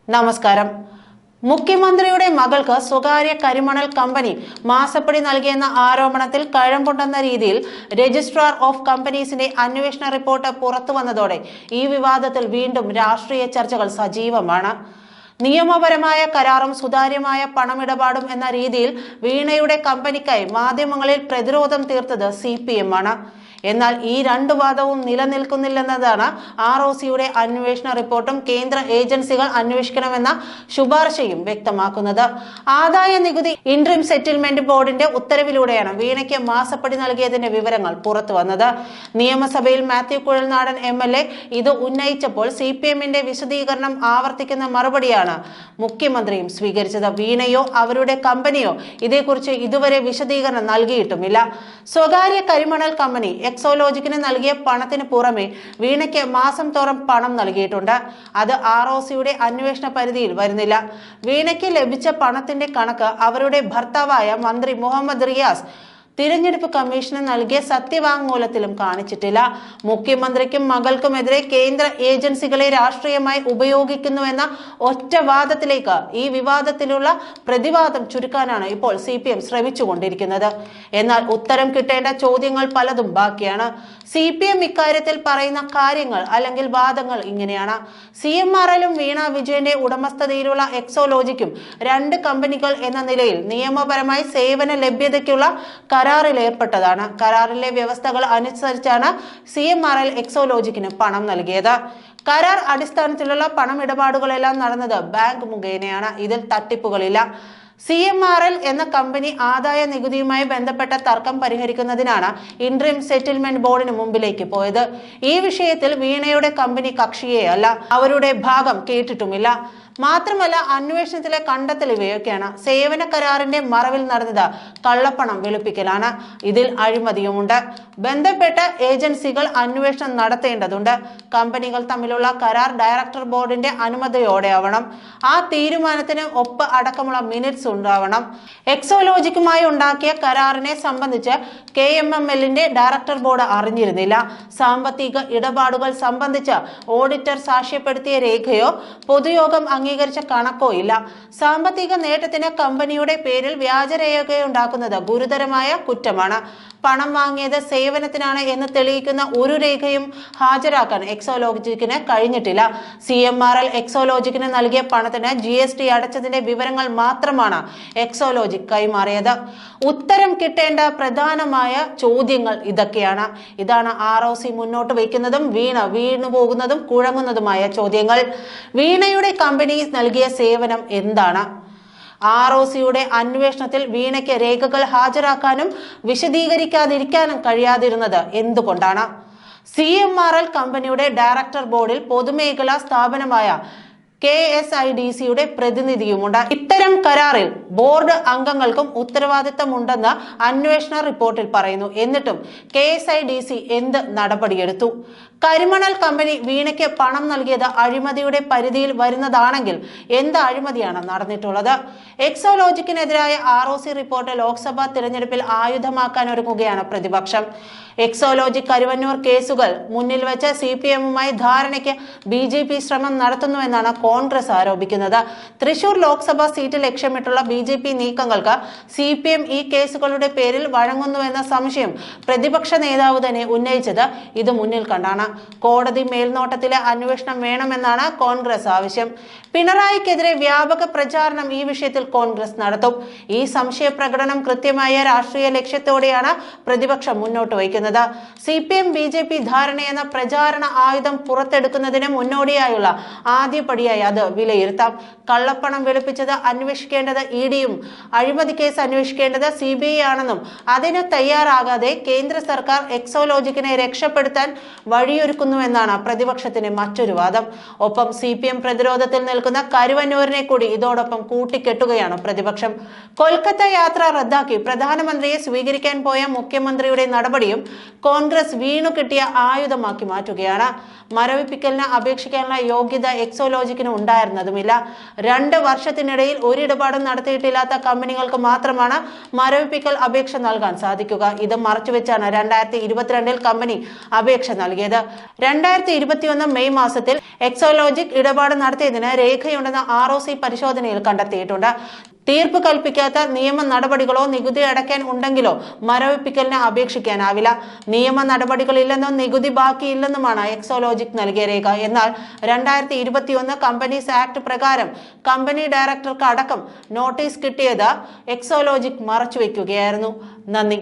നമസ്കാരം. മുഖ്യമന്ത്രിയുടെ മകൾക്ക് സ്വകാര്യ കരിമണൽ കമ്പനി മാസപ്പടി നൽകിയെന്ന ആരോപണത്തിൽ കഴമ്പുണ്ടെന്ന രീതിയിൽ രജിസ്ട്രാർ ഓഫ് കമ്പനീസിന്റെ അന്വേഷണ റിപ്പോർട്ട് പുറത്തുവന്നതോടെ ഈ വിവാദത്തിൽ വീണ്ടും രാഷ്ട്രീയ ചർച്ചകൾ സജീവമാണ്. നിയമപരമായ കരാറും സുതാര്യമായ പണമിടപാടും എന്ന രീതിയിൽ വീണയുടെ കമ്പനിക്കായി മാധ്യമങ്ങളിൽ പ്രതിരോധം തീർത്തത് CPM ആണ്. എന്നാൽ ഈ രണ്ട് വാദവും നിലനിൽക്കുന്നില്ലെന്നതാണ് ROCയുടെ അന്വേഷണ റിപ്പോർട്ടും കേന്ദ്ര ഏജൻസികൾ അന്വേഷിക്കണമെന്ന ശുപാർശയും വ്യക്തമാക്കുന്നത്. ആദായ നികുതി ഇന്ററിം സെറ്റിൽമെന്റ് ബോർഡിന്റെ ഉത്തരവിലൂടെയാണ് വീണയ്ക്ക് മാസപ്പടി നൽകിയതിന്റെ വിവരങ്ങൾ പുറത്തു വന്നത്. നിയമസഭയിൽ മാത്യു കുഴൽനാടൻ MLA ഇത് ഉന്നയിച്ചപ്പോൾ CPMന്റെ വിശദീകരണം ആവർത്തിക്കുന്ന മറുപടിയാണ് മുഖ്യമന്ത്രിയും സ്വീകരിച്ചത്. വീണയോ അവരുടെ കമ്പനിയോ ഇതേക്കുറിച്ച് ഇതുവരെ വിശദീകരണം നൽകിയിട്ടുമില്ല. സ്വകാര്യ കരിമണൽ കമ്പനി എക്സോലോജിക്കിന് നൽകിയ പണത്തിന് പുറമെ വീണയ്ക്ക് മാസം തോറും പണം നൽകിയിട്ടുണ്ട്. അത് ROCയുടെ അന്വേഷണ പരിധിയിൽ വരുന്നില്ല. വീണയ്ക്ക് ലഭിച്ച പണത്തിന്റെ കണക്ക് അവരുടെ ഭർത്താവായ മന്ത്രി മുഹമ്മദ് റിയാസ് തിരഞ്ഞെടുപ്പ് കമ്മീഷന് നൽകിയ സത്യവാങ്മൂലത്തിലും കാണിച്ചിട്ടില്ല. മുഖ്യമന്ത്രിക്കും മകൾക്കുമെതിരെ കേന്ദ്ര ഏജൻസികളെ രാഷ്ട്രീയമായി ഉപയോഗിക്കുന്നുവെന്ന ഒറ്റ വാദത്തിലേക്ക് ഈ വിവാദത്തിലുള്ള പ്രതിവാദം ചുരുക്കാനാണ് ഇപ്പോൾ CPM ശ്രമിച്ചുകൊണ്ടിരിക്കുന്നത്. എന്നാൽ ഉത്തരം കിട്ടേണ്ട ചോദ്യങ്ങൾ പലതും ബാക്കിയാണ്. CPM ഇക്കാര്യത്തിൽ പറയുന്ന കാര്യങ്ങൾ അല്ലെങ്കിൽ വാദങ്ങൾ ഇങ്ങനെയാണ്. CMRLും വീണ വിജയന്റെ ഉടമസ്ഥതയിലുള്ള എക്സോലോജിക്കും രണ്ട് കമ്പനികൾ എന്ന നിലയിൽ നിയമപരമായി സേവന ലഭ്യതയ്ക്കുള്ള കരാറിൽ ഏർപ്പെട്ടതാണ്. കരാറിലെ വ്യവസ്ഥകൾ അനുസരിച്ചാണ് CMRL എക്സോലോജിക്കിന് പണം നൽകിയത്. കരാർ അടിസ്ഥാനത്തിലുള്ള പണമിടപാടുകളെല്ലാം നടന്നത് ബാങ്ക് മുഖേനയാണ്. ഇതിൽ തട്ടിപ്പുകളില്ല. CMRL എന്ന കമ്പനി ആദായ നികുതിയുമായി ബന്ധപ്പെട്ട തർക്കം പരിഹരിക്കുന്നതിനാണ് ഇന്ററിം സെറ്റിൽമെന്റ് ബോർഡിന് മുമ്പിലേക്ക് പോയത്. ഈ വിഷയത്തിൽ വീണയുടെ കമ്പനി കക്ഷിയെയല്ല, അവരുടെ ഭാഗം കേട്ടിട്ടുമില്ല. മാത്രമല്ല, അന്വേഷണത്തിലെ കണ്ടെത്തൽ ഇവയൊക്കെയാണ്. സേവന കരാറിന്റെ മറവിൽ നടന്നത് കള്ളപ്പണം വെളുപ്പിക്കലാണ്. ഇതിൽ അഴിമതിയുമുണ്ട്. ബന്ധപ്പെട്ട ഏജൻസികൾ അന്വേഷണം നടത്തേണ്ടതുണ്ട്. കമ്പനികൾ തമ്മിലുള്ള കരാർ ഡയറക്ടർ ബോർഡിന്റെ അനുമതിയോടെ ആവണം. ആ തീരുമാനത്തിന് ഒപ്പ് അടക്കമുള്ള മിനിറ്റ്സ് ഉണ്ടാവണം. എക്സോലോജിക്കുമായി ഉണ്ടാക്കിയ കരാറിനെ സംബന്ധിച്ച് KMMLന്റെ ഡയറക്ടർ ബോർഡ് അറിഞ്ഞിരുന്നില്ല. സാമ്പത്തിക ഇടപാടുകൾ സംബന്ധിച്ച് ഓഡിറ്റർ സാക്ഷ്യപ്പെടുത്തിയ രേഖയോ പൊതുയോഗം അംഗീകരിച്ച കണക്കോ ഇല്ല. സാമ്പത്തിക നേട്ടത്തിന് കമ്പനിയുടെ പേരിൽ വ്യാജരേഖയുണ്ടാക്കുന്നത് ഗുരുതരമായ കുറ്റമാണ്. പണം വാങ്ങിയത് സേവനത്തിനാണ് എന്ന് തെളിയിക്കുന്ന ഒരു രേഖയും ഹാജരാക്കാൻ എക്സോലോജിക്കിന് കഴിഞ്ഞിട്ടില്ല. CMRL എക്സോലോജിക്കിന് നൽകിയ പണത്തിന് GST അടച്ചതിന്റെ വിവരങ്ങൾ മാത്രമാണ് എക്സോലോജിക് കൈമാറിയത്. ഉത്തരം കിട്ടേണ്ട പ്രധാനമായ ചോദ്യങ്ങൾ ഇതൊക്കെയാണ്. ഇതാണ് ROC മുന്നോട്ട് വയ്ക്കുന്നതും വീണു പോകുന്നതും കുഴങ്ങുന്നതുമായ ചോദ്യങ്ങൾ. വീണയുടെ കമ്പനി നൽകിയ സേവനം എന്താണ്? ROCയുടെ അന്വേഷണത്തിൽ വീണയ്ക്ക് രേഖകൾ ഹാജരാക്കാനും വിശദീകരിക്കാതിരിക്കാനും കഴിയാതിരുന്നത് എന്തുകൊണ്ടാണ്? CMRL കമ്പനിയുടെ ഡയറക്ടർ ബോർഡിൽ പൊതുമേഖലാ സ്ഥാപനമായ KSIDCയുടെ പ്രതിനിധിയുമുണ്ട്. ഇത്തരം കരാറിൽ ബോർഡ് അംഗങ്ങൾക്കും ഉത്തരവാദിത്തമുണ്ടെന്ന് അന്വേഷണ റിപ്പോർട്ടിൽ പറയുന്നു. എന്നിട്ടും KSIDC എന്ത് നടപടിയെടുത്തു? കരിമണൽ കമ്പനി വീണയ്ക്ക് പണം നൽകിയത് അഴിമതിയുടെ പരിധിയിൽ വരുന്നതാണെങ്കിൽ എന്ത് അഴിമതിയാണ് നടന്നിട്ടുള്ളത്? എക്സോലോജിക്കിനെതിരായ ROC റിപ്പോർട്ട് ലോക്സഭാ തിരഞ്ഞെടുപ്പിൽ ആയുധമാക്കാൻ ഒരുങ്ങുകയാണ് പ്രതിപക്ഷം. എക്സോലോജിക് കരുവന്നൂർ കേസുകൾ മുന്നിൽ വെച്ച് CPMുമായി ധാരണയ്ക്ക് BJP ശ്രമം നടത്തുന്നുവെന്നാണ് കോൺഗ്രസ് ആരോപിക്കുന്നത്. തൃശൂർ ലോക്സഭാ സീറ്റ് ലക്ഷ്യമിട്ടുള്ള BJP നീക്കങ്ങൾക്ക് CPM ഈ കേസുകളുടെ പേരിൽ വഴങ്ങുന്നുവെന്ന സംശയം പ്രതിപക്ഷ നേതാവ് തന്നെ ഉന്നയിച്ചത് ഇത് മുന്നിൽ കണ്ടാണ്. കോടതി മേൽനോട്ടത്തിലെ അന്വേഷണം വേണമെന്നാണ് കോൺഗ്രസ് ആവശ്യം. പിണറായിക്കെതിരെ വ്യാപക പ്രചാരണം ഈ വിഷയത്തിൽ കോൺഗ്രസ് നടത്തും. ഈ സംശയ പ്രകടനം കൃത്യമായ രാഷ്ട്രീയ ലക്ഷ്യത്തോടെയാണ് പ്രതിപക്ഷം മുന്നോട്ട് വയ്ക്കുന്നത്. CPM BJP ധാരണയെന്ന പ്രചാരണ ആയുധം പുറത്തെടുക്കുന്നതിന് മുന്നോടിയായുള്ള ആദ്യപടിയായി അത് വിലയിരുത്താം. കള്ളപ്പണം വെളുപ്പിച്ചത് അന്വേഷിക്കേണ്ടത് EDയും അഴിമതി കേസ് അന്വേഷിക്കേണ്ടത് CBI ആണെന്നും അതിന് തയ്യാറാകാതെ കേന്ദ്ര സർക്കാർ എക്സോലോജിക്കിനെ രക്ഷപ്പെടുത്താൻ വഴിയൊരുക്കുന്നുവെന്നാണ് പ്രതിപക്ഷത്തിന് മറ്റൊരു വാദം. ഒപ്പം CPM പ്രതിരോധത്തിൽ നിൽക്കുന്ന കരുവന്നൂരിനെ കൂടി ഇതോടൊപ്പം കൂട്ടിക്കെട്ടുകയാണ് പ്രതിപക്ഷം. കൊൽക്കത്ത യാത്ര റദ്ദാക്കി പ്രധാനമന്ത്രിയെ സ്വീകരിക്കാൻ പോയ മുഖ്യമന്ത്രിയുടെ നടപടിയും കോൺഗ്രസ് വീണു കിട്ടിയ ആയുധമാക്കി മാറ്റുകയാണ്. മരവിപ്പിക്കലിന് അപേക്ഷിക്കാനുള്ള യോഗ്യത എക്സോലോജിക്കിന് ഉണ്ടായിരുന്നതുമില്ല. 2 വർഷത്തിനിടയിൽ ഒരിടപാടും നടത്തിയിട്ടില്ലാത്ത കമ്പനികൾക്ക് മാത്രമാണ് മരവിപ്പിക്കൽ അപേക്ഷ നൽകാൻ സാധിക്കുക. ഇത് മറച്ചുവെച്ചാണ് 2022 കമ്പനി അപേക്ഷ നൽകിയത്. 2021 മെയ് മാസത്തിൽ എക്സോലോജിക് ഇടപാട് നടത്തിയതിന് രേഖയുണ്ടെന്ന് ROC പരിശോധനയിൽ കണ്ടെത്തിയിട്ടുണ്ട്. തീർപ്പ് കൽപ്പിക്കാത്ത നിയമ നടപടികളോ നികുതി അടയ്ക്കാൻ ഉണ്ടെങ്കിലോ മരവിപ്പിക്കലിന് അപേക്ഷിക്കാനാവില്ല. നിയമ നടപടികളില്ലെന്നും നികുതി ബാക്കിയില്ലെന്നുമാണ് എക്സോലോജിക് നൽകിയ രേഖ. എന്നാൽ 2021 കമ്പനീസ് ആക്ട് പ്രകാരം കമ്പനി ഡയറക്ടർക്ക് അടക്കം നോട്ടീസ് കിട്ടിയത് എക്സോലോജിക് മറച്ചുവെക്കുകയായിരുന്നു. നന്ദി.